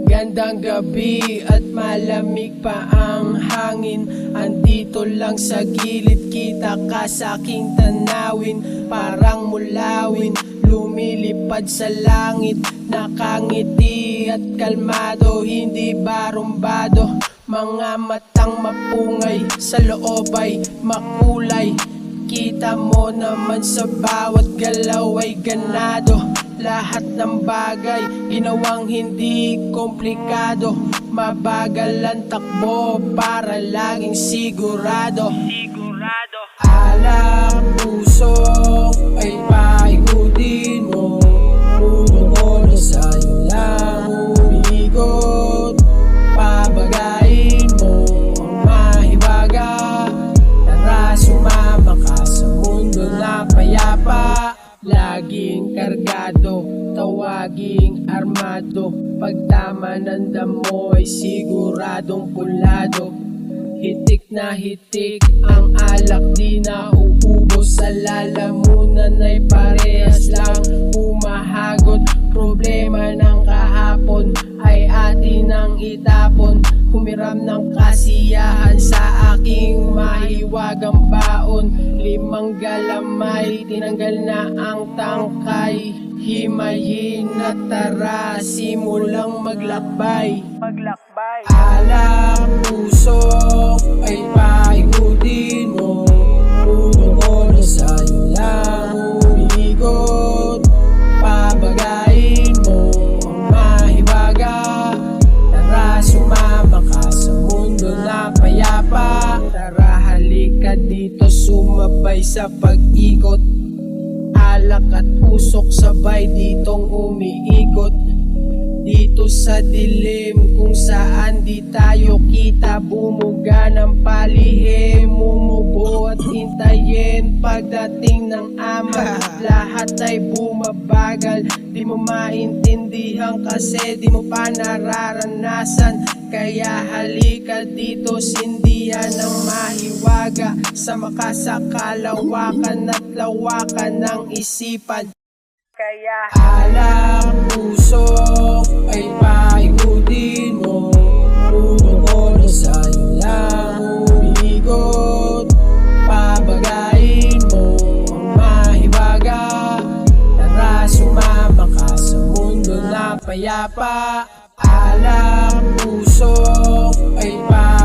Magandang gabi at malamig pa ang hangin. Andito lang sa gilid, kita ka sa aking tanawin. Parang mulawin, lumilipad sa langit. Nakangiti at kalmado, hindi barumbado. Mga matang mapungay, sa loob ay makulay. Kita mo naman sa bawat galaw ay ganado. Lahat ng bagay ginawang hindi komplikado. Mabagal ang takbo para laging sigurado. Alak puso ay paikudin mo. Puno ko na sa'yo lang umiikot. Pabagayin mo ang mahiwaga. Tara sumama ka sa mundo na payapa. Laging kargado, tawaging armado. Pagtama ng damo ay siguradong pulado. Hitik na hitik ang alak, di na uubos. Sa lalamunan ay parehas lang humahagot. Problema ng kahapon ay atin ang itapon. Humiram ng kasiyahan sa aking mahiwagang baon. 5 galamay, tinanggal na ang tangkay. Himayin na tara, simulang maglakbay. Alak puso ay paikudin mo. Puno ko na sa'yo lang umiikot. Pabagayin mo ang mahiwaga. Tara sumama ka sa mundo na payapa. Tara halika dito, sumabay sa pag-ikot. Alak at usok sabay ditong umiikot. Dito sa dilim kung saan di tayo kita. Bumuga ng palihim, mumubo at hintayin pagdating ng ama. Lahat ay bumabagal, di mo maintindihan kasi di mo pa nararanasan. Kaya halika dito, sindihan ng mahiwaga. Sama ka sa kalawakan at lawakan ng isipan. Kaya alak puso ay paikudin mo. Puno ko na sa'yo lang umiikot. Pabagayin mo ang mahiwaga. Tara sumama ka sa mundo na payapa. Alak puso ay paikudin mo.